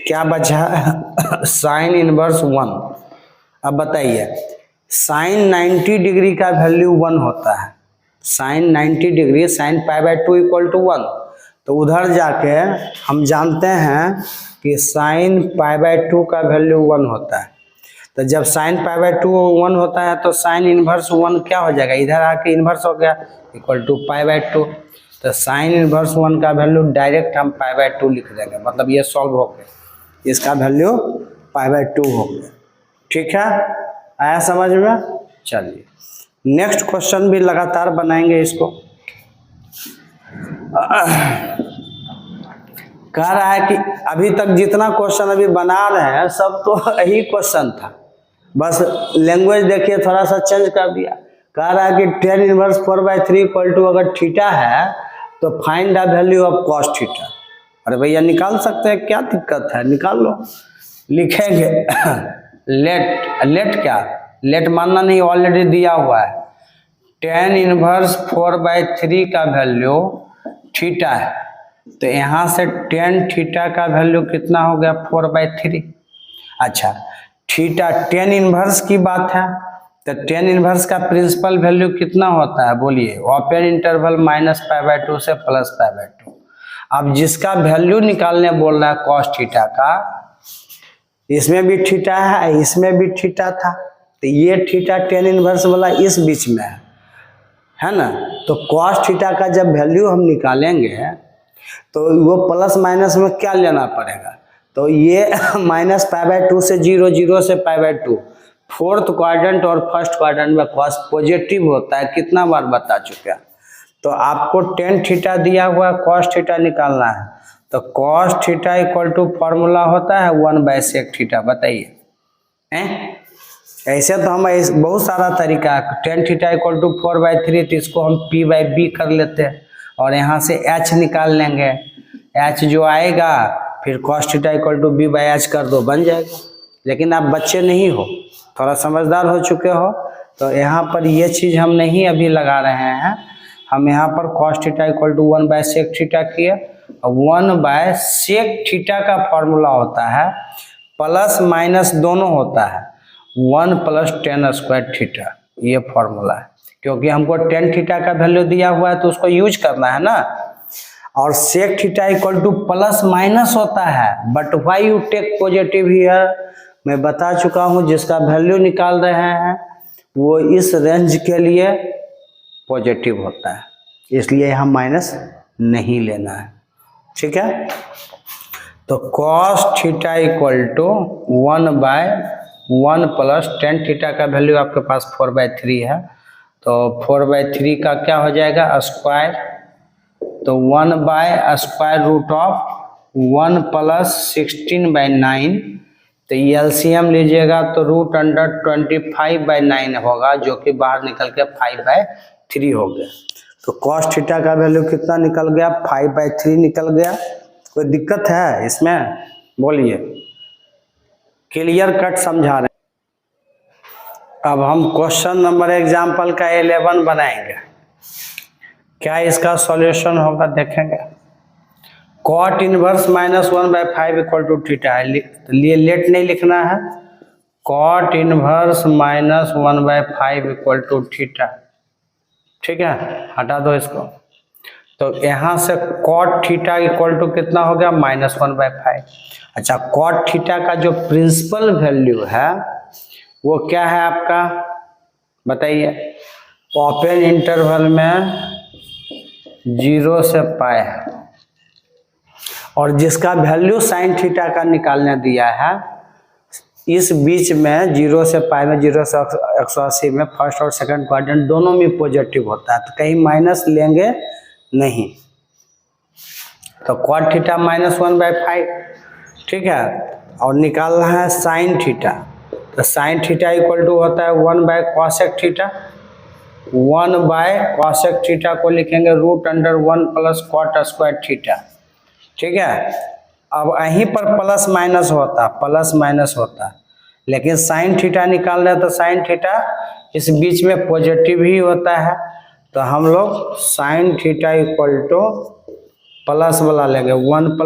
क्या बचा साइन इनवर्स 1। अब बताइए साइन 90 डिग्री का वैल्यू 1 होता है, sine 90 degree sine π/2 equal to 1, तो उधर जाके हम जानते हैं कि साइन π/2 का वैल्यू 1 होता है। तो जब साइन पाई बाय 2 1 होता है तो साइन इनवर्स 1 क्या हो जाएगा, इधर आके इनवर्स हो गया, इक्वल टू पाई बाय 2। तो साइन इनवर्स 1 का वैल्यू डायरेक्ट हम पाई बाय 2 लिख देंगे, मतलब ये सॉल्व हो गया, इसका वैल्यू पाई बाय 2 हो गया। ठीक है, आया समझ में। चलिए नेक्स्ट क्वेश्चन भी लगातार बनाएंगे इसको। कह रहा है कि अभी तक जितना क्वेश्चन अभी बना रहे हैं सब तो यही क्वेश्चन था, बस लैंग्वेज देखिए थोड़ा सा चेंज कर दिया। कह रहा है कि tan इनवर्स 4/3 इक्वल टू अगर थीटा है तो find the value of cos theta. अरे भैया निकाल सकते हैं, क्या दिक्कत है, निकाल लो। लिखेंगे लेट क्या, लेट मानना नहीं, ऑलरेडी दिया हुआ है। tan इनवर्स 4/3 का वैल्यू थीटा है, तो यहाँ से tan थीटा का वैल्यू कितना हो गया 4/3। अच्छा थीटा tan इनवर्स की बात है, तो tan इनवर्स का प्रिंसिपल वैल्यू कितना होता है बोलिए, ओपन इंटरवल -π/2 से +π/2। अब जिसका वैल्यू निकालने बोल रहा है कॉस थीटा का, इसमें भी थीटा है इसमें भी थीटा था, तो ये थीटा tan इनवर्स वाला इस बीच में है ना। तो कॉस थीटा का जब वैल्यू हम निकालेंगे तो वो प्लस माइनस में क्या लेना पड़ेगा, तो ये -π/2 से 0 0 से π/2, फोर्थ क्वाड्रेंट और फर्स्ट क्वाड्रेंट में कॉस पॉजिटिव होता है, कितना बार बता चुका। तो आपको tan थीटा दिया हुआ कॉस थीटा निकालना है, तो cos theta equal to formula होता है 1/sec थीटा। बताइए ऐसे तो हम बहुत सारा तरीका है। tan थीटा इक्वल टू 4/3, तो इसको हम p/b कर लेते हैं और यहाँ से h निकाल लेंगे, h जो आएगा फिर cos theta equal to b/h कर दो, बन जाएगा। लेकिन आप बच्चे नहीं हो, थोड़ा समझदार हो चुके हो, तो यहाँ पर ये चीज़ हम नहीं अभी लगा रहे हैं। हम यहाँ पर cos theta equal to 1/sec theta किए, 1/sec थीटा का फॉर्मूला होता है प्लस माइनस दोनों होता है 1 + tan² थीटा, ये फॉर्मूला है। क्योंकि हमको tan थीटा का वैल्यू दिया हुआ है तो उसको यूज करना है ना। और sec theta equal to plus minus होता है, but why you take positive here, मैं बता चुका हूँ। जिसका वैल्यू निकाल रहे हैं वो इस रेंज के लिए पॉजिटिव होता है, इसलिए यहाँ माइनस नहीं लेना है। ठीक है, तो cos theta equal to 1/1 + tan theta का वैल्यू आपके पास 4/3 है, तो 4/3 का क्या हो जाएगा स्क्वायर, तो 1/√1 + 16/9, तो एलसीएम लीजिएगा तो √25/9 होगा, जो कि बाहर निकल के 5/3 हो गया। तो cos थीटा का वैल्यू कितना निकल गया, 5/3 निकल गया। कोई दिक्कत है इसमें बोलिए, क्लियर कट समझा रहे हैं। अब हम क्वेश्चन नंबर एग्जाम्पल का 11 बनाएंगे। क्या इसका सॉल्यूशन होगा देखेंगे। cot inverse -1/5 equal to theta है, लिए लेट नहीं लिखना है, cot inverse -1/5 equal to theta. ठीक है, हटा दो इसको। तो यहाँ से cot थीटा इक्वल टू कितना हो गया -1/5। अच्छा cot थीटा का जो प्रिंसिपल वैल्यू है वो क्या है आपका बताइए, ओपन इंटरवल में 0 से π है, और जिसका वैल्यू साइन थीटा का निकालने दिया है इस बीच में 0 से π में 0 से 180 में फर्स्ट और सेकंड क्वाड्रेंट दोनों में पॉजिटिव होता है, तो कहीं माइनस लेंगे नहीं। तो cot थीटा -1/5, ठीक है, और निकालना है साइन थीटा, तो साइन थीटा इक्वल टू होता है 1/cosec थीटा। 1/cosec थीटा को लिखेंगे √1 + cot² थीटा। ठीक है, अब यहीं पर प्लस माइनस होता, लेकिन साइन थीटा निकाल रहे हैं तो साइन थीटा इस बीच में पॉजिटिव ही होता है, तो हम लोग sign theta equal to plus वाला लेंगे 1 +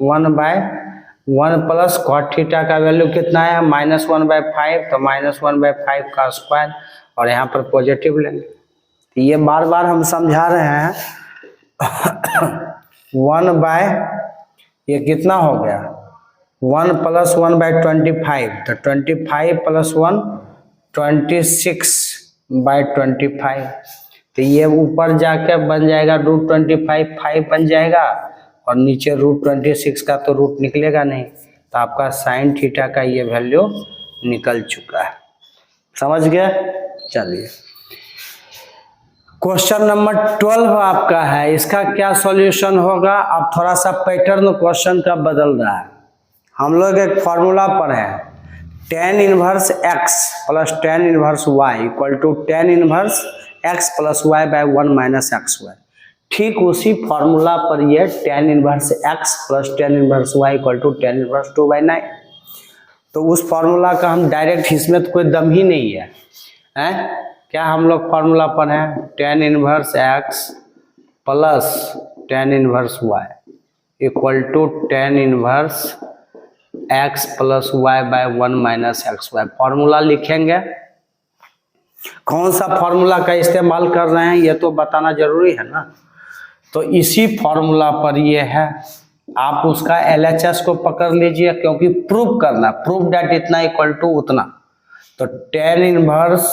1/1 + cot थीटा का वैल्यू कितना है -1/5, तो -1/5 का स्क्वायर, और यहाँ पर पॉजिटिव लेंगे। तो ये बार बार हम समझा रहे हैं 1 बाय ये कितना हो गया 1 + 1/25, तो 25 + 1 26 बाई 25। तो ये ऊपर जाके बन जाएगा √25, 5 बन जाएगा, और नीचे √26 का तो रूट निकलेगा नहीं, तो आपका साइन थीटा का ये वैल्यू निकल चुका है। समझ गए? चलिए क्वेश्चन नंबर 12 आपका है, इसका क्या सॉल्यूशन होगा। अब थोड़ा सा पैटर्न क्वेश्चन का बदल रहा है। हम लोग एक फॉर्मूला पर है, tan inverse x plus tan inverse y equal to tan inverse x plus y by 1 - xy। ठीक उसी फॉर्मूला पर ये tan inverse x plus tan inverse y equal to tan inverse 2/9। तो उस फॉर्मूला का हम डायरेक्ट, इसमें तो कोई दम ही नहीं है, हैं? क्या हम लोग फॉर्मूला पर हैं, tan inverse x plus tan inverse y equal to tan inverse x plus y by 1 - xy। Formula लिखेंगे, कौन सा फॉर्मूला का इस्तेमाल कर रहे हैं ये तो बताना जरूरी है ना। तो इसी फॉर्मूला पर ये है, आप उसका LHS को पकड़ लीजिए, क्योंकि प्रूव करना, प्रूव दैट इतना इक्वल टू उतना। तो tan inverse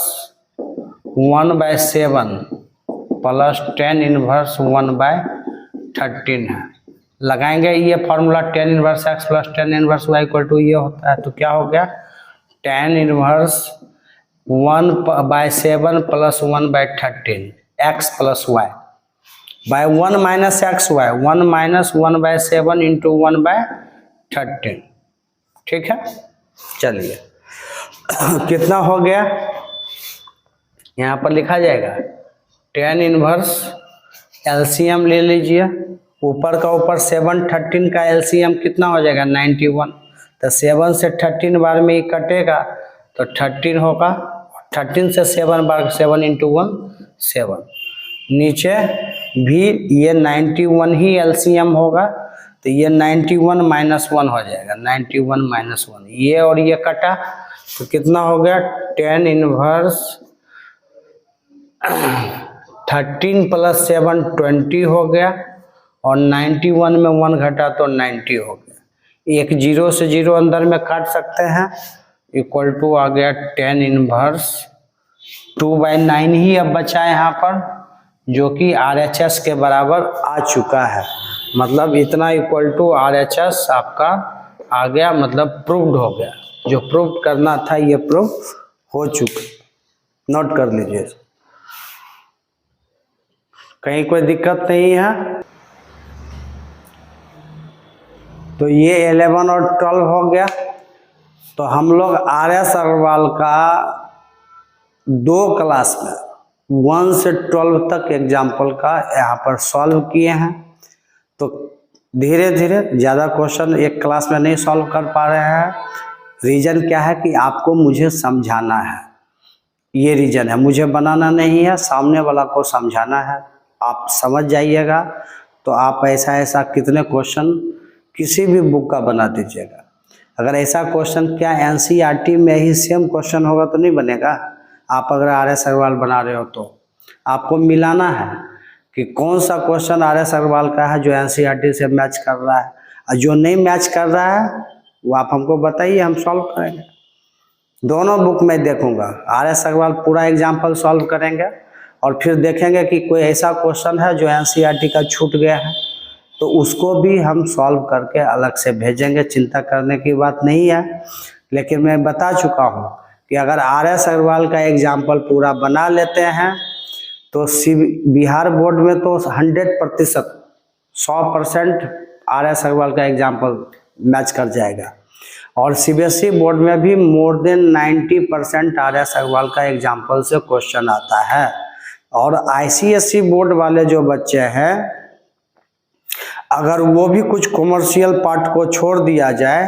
1/7 plus tan inverse 1/13 है। लगाएंगे ये formula, tan inverse x plus tan inverse y equal to ये होता है, तो क्या हो गया, tan inverse 1/7 plus 1/13 x plus y by 1 - xy, 1 - 1/7 into 1/13। ठीक है, चलिए कितना हो गया, यहाँ पर लिखा जाएगा tan इनवर्स LCM ले लीजिए, ऊपर का ऊपर 7 13 का LCM कितना हो जाएगा 91। तो 7 से 13 बार में ही कटेगा, तो 13 होगा, 13 से 7 बार, 7 इंटू 1 7, नीचे भी ये 91 ही LCM होगा, तो ये 91 - 1 हो जाएगा, 91 - 1, ये और ये कटा, तो कितना हो गया, tan इनवर्स 13 + 7 20 हो गया, और 91 में 1 घटा तो 90 हो गया। एक 0 से 0 अंदर में काट सकते हैं, इक्वल टू आ गया tan इनवर्स 2/9 ही अब बचा है यहाँ पर, जो कि RHS के बराबर आ चुका है। मतलब इतना इक्वल टू RHS आपका आ गया, मतलब प्रूव्ड हो गया, जो प्रूव करना था ये प्रूव हो चुका। नोट कर लीजिए, कहीं कोई दिक्कत नहीं है। तो ये 11 और 12 हो गया। तो हम लोग RS अग्रवाल का 2 क्लास में 1 से 12 तक एग्जाम्पल का यहाँ पर सॉल्व किए हैं। तो धीरे धीरे, ज़्यादा क्वेश्चन एक क्लास में नहीं सॉल्व कर पा रहे हैं। रीज़न क्या है कि आपको मुझे समझाना है, ये रीज़न है, मुझे बनाना नहीं है, सामने वाला को समझाना है। आप समझ जाइएगा तो आप ऐसा ऐसा कितने क्वेश्चन किसी भी बुक का बना दीजिएगा। अगर ऐसा क्वेश्चन क्या NCERT में ही सेम क्वेश्चन होगा तो नहीं बनेगा। आप अगर RS अग्रवाल बना रहे हो तो आपको मिलाना है कि कौन सा क्वेश्चन RS अग्रवाल का है जो NCERT से मैच कर रहा है, और जो नहीं मैच कर रहा है वो आप हमको बताइए, हम सॉल्व करेंगे। दोनों बुक में देखूंगा, RS अग्रवाल पूरा एग्जाम्पल सॉल्व करेंगे, और फिर देखेंगे कि कोई ऐसा क्वेश्चन है जो NCERT का छूट गया है तो उसको भी हम सॉल्व करके अलग से भेजेंगे। चिंता करने की बात नहीं है। लेकिन मैं बता चुका हूँ कि अगर RS अग्रवाल का एग्जाम्पल पूरा बना लेते हैं तो बिहार बोर्ड में तो 100% 100% RS अग्रवाल का एग्जाम्पल मैच कर जाएगा, और CBSE बोर्ड में भी मोर देन 90% RS अग्रवाल का एग्जाम्पल से क्वेश्चन आता है। और ICSE बोर्ड वाले जो बच्चे हैं, अगर वो भी कुछ कॉमर्शियल पार्ट को छोड़ दिया जाए,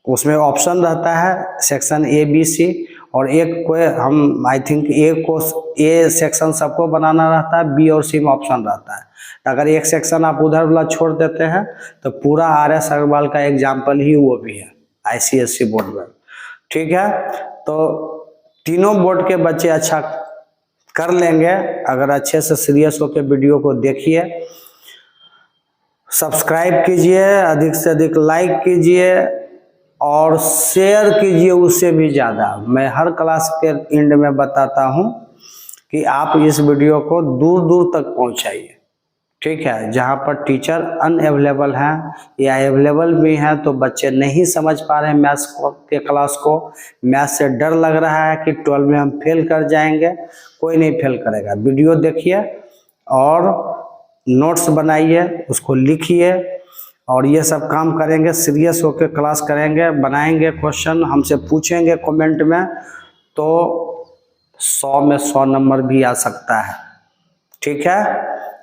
उसमें ऑप्शन रहता है सेक्शन A B C, और एक को हम आई थिंक A सेक्शन सबको बनाना रहता है, B और C में ऑप्शन रहता है। अगर एक सेक्शन आप उधर वाला छोड़ देते हैं तो पूरा RS अग्रवाल का एग्जाम्पल ही वो भी है ICSE बोर्ड में। ठीक है, तो तीनों बोर्ड के बच्चे अच्छा कर लेंगे अगर अच्छे से सीरियस होकर वीडियो को देखिए। सब्सक्राइब कीजिए, अधिक से अधिक लाइक कीजिए, और शेयर कीजिए उससे भी ज़्यादा। मैं हर क्लास के एंड में बताता हूँ कि आप इस वीडियो को दूर दूर तक पहुँचाइए, ठीक है। जहाँ पर टीचर अनअवेलेबल हैं या अवेलेबल भी हैं तो बच्चे नहीं समझ पा रहे हैं मैथ्स के क्लास को, मैथ्स से डर लग रहा है कि 12 में हम फेल कर जाएंगे, कोई नहीं फेल करेगा। वीडियो देखिए और नोट्स बनाइए, उसको लिखिए और ये सब काम करेंगे, सीरियस होकर क्लास करेंगे, बनाएंगे क्वेश्चन, हमसे पूछेंगे कमेंट में, तो 100 में 100 नंबर भी आ सकता है, ठीक है।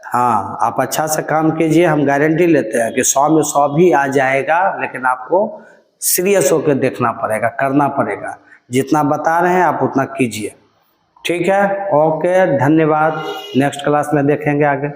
हाँ, आप अच्छा से काम कीजिए, हम गारंटी लेते हैं कि 100 में 100 भी आ जाएगा, लेकिन आपको सीरियस होकर देखना पड़ेगा, करना पड़ेगा। जितना बता रहे हैं आप उतना कीजिए, ठीक है। ओके, धन्यवाद। नेक्स्ट क्लास में देखेंगे आगे।